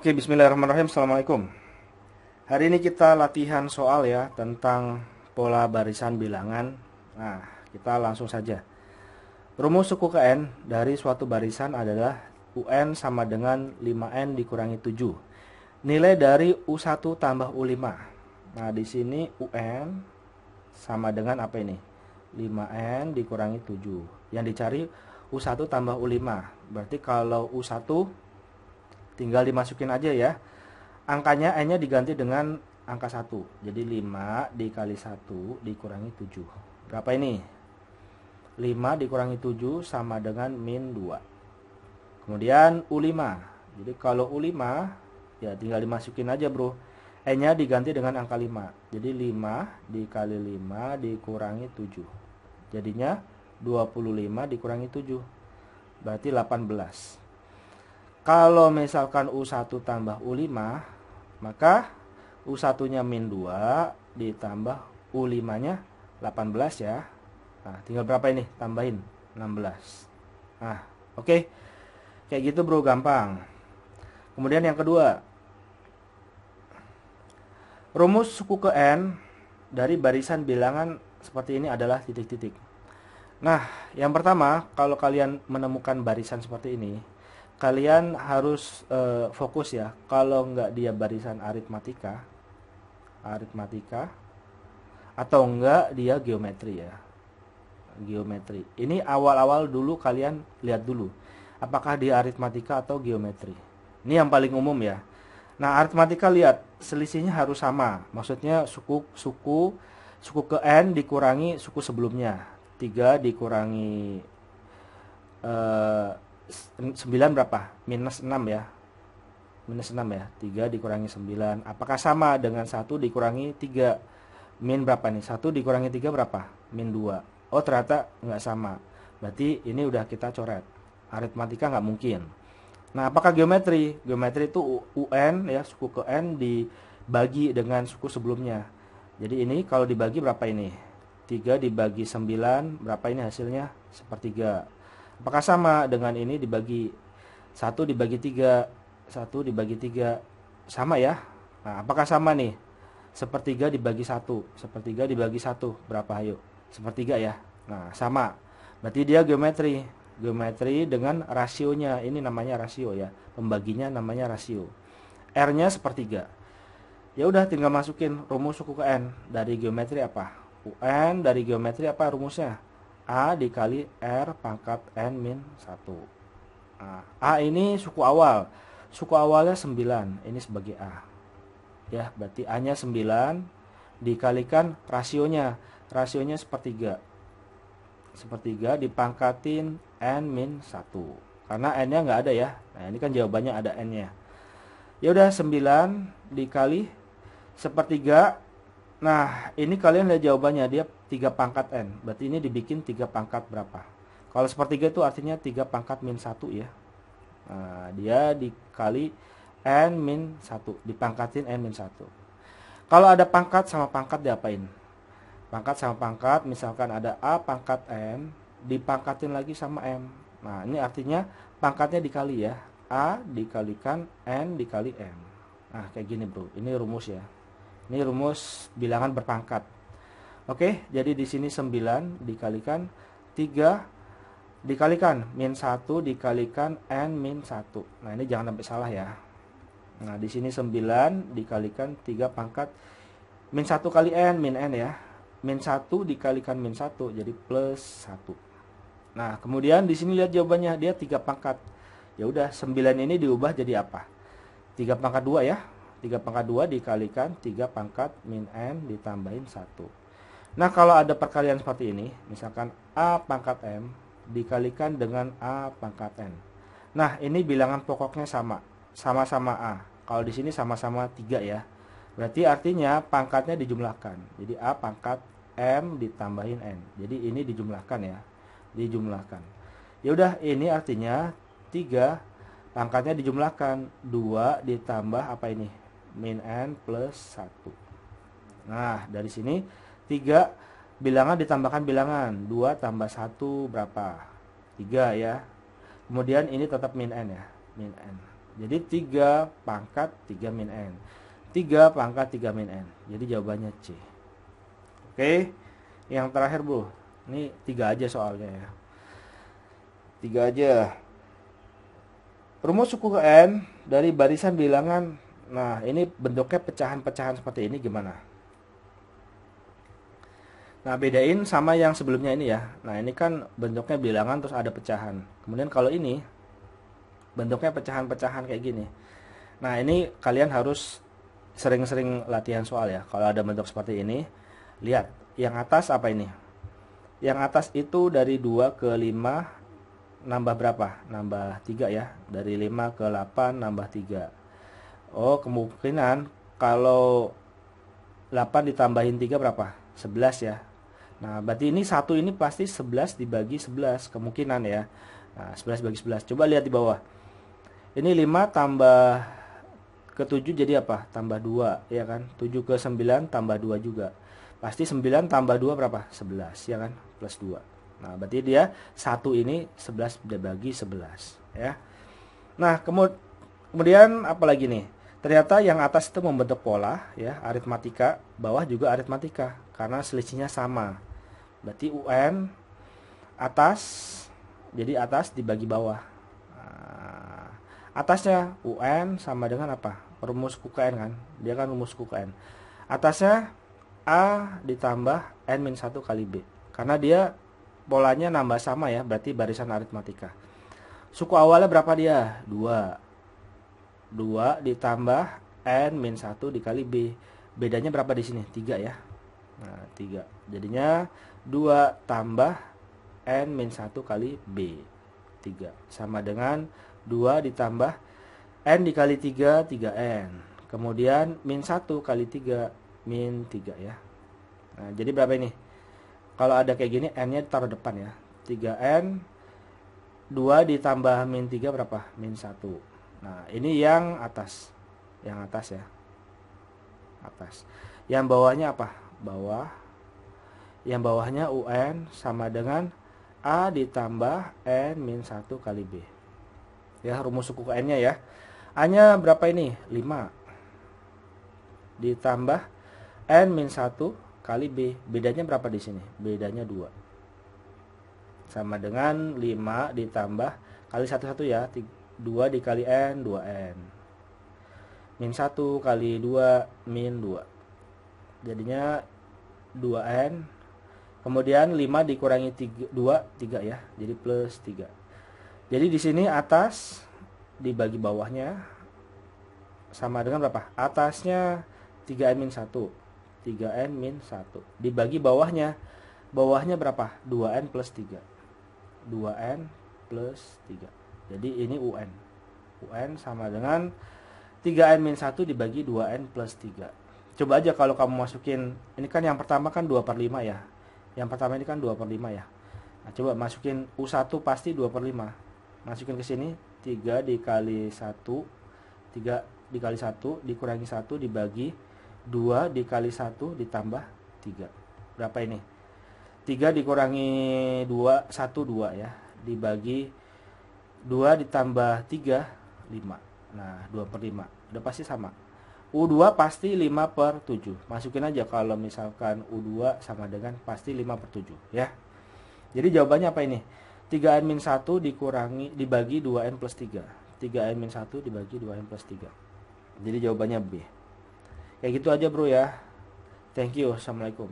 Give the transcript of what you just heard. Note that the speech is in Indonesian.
Oke, bismillahirrahmanirrahim. Assalamualaikum. Hari ini kita latihan soal ya tentang pola barisan bilangan. Nah, kita langsung saja. Rumus suku ke N dari suatu barisan adalah UN sama dengan 5N dikurangi 7. Nilai dari U1 tambah U5. Nah, di sini UN sama dengan apa ini? 5N dikurangi 7. Yang dicari U1 tambah U5. Berarti kalau U1 tinggal dimasukin aja ya. Angkanya N-nya diganti dengan angka 1. Jadi 5 dikali 1 dikurangi 7. Berapa ini? 5 dikurangi 7 sama dengan min 2. Kemudian U5. Jadi kalau U5 ya tinggal dimasukin aja bro. N-nya diganti dengan angka 5. Jadi 5 dikali 5 dikurangi 7. Jadinya 25 dikurangi 7. Berarti 18. Kalau misalkan U1 tambah U5, maka U1-nya min 2 ditambah U5-nya 18 ya. Nah, tinggal berapa ini? Tambahin 16. Nah, oke. Kayak gitu bro, gampang. Kemudian yang kedua. Rumus suku ke N dari barisan bilangan seperti ini adalah titik-titik. Nah, yang pertama, kalau kalian menemukan barisan seperti ini, kalian harus fokus ya. Kalau nggak dia barisan aritmatika atau enggak dia geometri ya. Geometri. Ini awal-awal dulu kalian lihat dulu. Apakah dia aritmatika atau geometri. Ini yang paling umum ya. Nah, aritmatika lihat selisihnya harus sama. Maksudnya suku ke N dikurangi suku sebelumnya. 3 dikurangi 9 berapa? Minus 6 ya. Minus 6 ya. 3 dikurangi 9. Apakah sama dengan 1 dikurangi 3? Min berapa nih? 1 dikurangi 3 berapa? Min 2. Oh, ternyata nggak sama. Berarti ini udah kita coret. Aritmatika nggak mungkin. Nah, apakah geometri? Geometri itu UN ya, suku ke N dibagi dengan suku sebelumnya. Jadi ini kalau dibagi berapa ini? 3 dibagi 9, berapa ini hasilnya? Sepertiga. Apakah sama dengan ini dibagi 1 dibagi 3, 1 dibagi 3, sama ya? Nah, apakah sama nih? Sepertiga dibagi 1, sepertiga dibagi 1, berapa ayo? Sepertiga ya? Nah, sama. Berarti dia geometri. Geometri dengan rasionya, ini namanya rasio ya. Pembaginya namanya rasio. R-nya sepertiga. Ya udah tinggal masukin rumus suku ke N. Dari geometri apa? UN dari geometri apa rumusnya? A dikali R pangkat N min 1. Nah, A ini suku awal. Suku awalnya 9. Ini sebagai A. Ya, berarti A-nya 9 dikalikan rasionya. Rasionya sepertiga. Sepertiga dipangkatin N min 1. Karena N-nya nggak ada ya. Nah, ini kan jawabannya ada N-nya. Ya udah 9 dikali sepertiga. Nah, ini kalian lihat jawabannya, dia 3 pangkat N. Berarti ini dibikin 3 pangkat berapa? Kalau sepertiga itu artinya 3 pangkat min 1 ya. Nah, dia dikali N min 1. Dipangkatin N min 1. Kalau ada pangkat sama pangkat diapain? Pangkat sama pangkat, misalkan ada A pangkat N, dipangkatin lagi sama M. Nah, ini artinya pangkatnya dikali ya. A dikalikan N dikali M. Nah, kayak gini bro. Ini rumus ya. Ini rumus bilangan berpangkat. Oke, jadi di sini 9 dikalikan 3 dikalikan min 1 dikalikan N min 1. Nah, ini jangan sampai salah ya. Nah, di sini 9 dikalikan 3 pangkat min 1 kali N min N ya. Min 1 dikalikan min 1 jadi plus 1. Nah, kemudian di sini lihat jawabannya, dia 3 pangkat. Ya udah, 9 ini diubah jadi apa? 3 pangkat 2 ya. 3 pangkat 2 dikalikan 3 pangkat min N ditambahin 1. Nah, kalau ada perkalian seperti ini, misalkan A pangkat M dikalikan dengan A pangkat N. Nah, ini bilangan pokoknya sama. Sama-sama A. Kalau di sini sama-sama 3 ya. Berarti artinya pangkatnya dijumlahkan. Jadi A pangkat M ditambahin N. Jadi ini dijumlahkan ya. Dijumlahkan. Ya udah, ini artinya 3 pangkatnya dijumlahkan. 2 ditambah apa ini? Min N plus 1. Nah, dari sini 3 bilangan ditambahkan bilangan. 2 tambah 1 berapa? 3 ya. Kemudian ini tetap min N ya. Min N. Jadi 3 pangkat 3 min N. 3 pangkat 3 min N. Jadi jawabannya C. Oke. Yang terakhir bro. Ini 3 aja soalnya ya. 3 aja. Rumus suku ke N dari barisan bilangan. Nah, ini bentuknya pecahan-pecahan seperti ini gimana? Nah, bedain sama yang sebelumnya ini ya. Nah, ini kan bentuknya bilangan terus ada pecahan. Kemudian kalau ini bentuknya pecahan-pecahan kayak gini. Nah, ini kalian harus sering-sering latihan soal ya. Kalau ada bentuk seperti ini, lihat yang atas apa ini? Yang atas itu dari 2 ke 5 nambah berapa? Nambah 3 ya. Dari 5 ke 8 nambah 3. Oh, kemungkinan kalau 8 ditambahin 3 berapa? 11 ya. Nah, berarti ini 1 ini pasti 11 dibagi 11 kemungkinan ya. Nah, 11 bagi 11. Coba lihat di bawah. Ini 5 tambah ke 7 jadi apa? Tambah 2 ya kan? 7 ke 9 tambah 2 juga. Pasti 9 tambah 2 berapa? 11 ya kan? Plus 2. Nah, berarti dia 1 ini 11 dibagi 11 ya. Nah, kemudian apa lagi nih? Ternyata yang atas itu membentuk pola ya, aritmatika, bawah juga aritmatika karena selisihnya sama. Berarti UN atas, jadi atas dibagi bawah. Nah, atasnya UN sama dengan apa? Rumus QKN kan? Dia kan rumus QKN. Atasnya A ditambah N-1 kali B. Karena dia polanya nambah sama ya, berarti barisan aritmatika. Suku awalnya berapa dia? 2. 2 ditambah N-1 dikali B. Bedanya berapa di sini? 3 ya. Nah, 3. Jadinya 2 tambah N-1 kali B. 3. Sama dengan 2 ditambah N dikali 3, 3N. Kemudian min 1 kali 3, min 3 ya. Nah, jadi berapa ini? Kalau ada kayak gini, N-nya taruh depan ya. 3N. 2 ditambah min 3 berapa? Min 1. Nah, ini yang atas. Yang atas ya. Atas. Yang bawahnya apa? Bawah. Yang bawahnya UN sama dengan A ditambah N-1 kali B. Ya, rumus suku ke N-nya ya. A-nya berapa ini? 5. Ditambah N-1 kali B. Bedanya berapa di sini? Bedanya 2. Sama dengan 5 ditambah kali 1 ya. 2 dikali N, 2N. Min 1 kali 2, min 2. Jadinya 2N. Kemudian 5 dikurangi 2, 3 ya. Jadi plus 3. Jadi di sini atas dibagi bawahnya sama dengan berapa? Atasnya 3N min 1. 3N min 1. Dibagi bawahnya. Bawahnya berapa? 2N plus 3. 2N plus 3. Jadi ini UN. UN sama dengan 3N min 1 dibagi 2N plus 3. Coba aja kalau kamu masukin, ini kan yang pertama kan 2/5 ya. Yang pertama ini kan 2/5 ya. Nah, coba masukin U1 pasti 2/5. Masukin ke sini 3 dikali 1. 3 dikali 1 dikurangi 1 dibagi 2 dikali 1 ditambah 3. Berapa ini? 3 dikurangi 2, 1, 2 ya. Dibagi 2 ditambah 3, 5. Nah, 2/5. Udah pasti sama. U2 pasti 5/7. Masukin aja kalau misalkan U2 sama dengan pasti 5/7 ya. Jadi jawabannya apa ini? 3N min 1 dibagi 2N plus 3. 3N min 1 dibagi 2N plus 3. Jadi jawabannya B. Kayak gitu aja bro ya. Thank you. Assalamualaikum.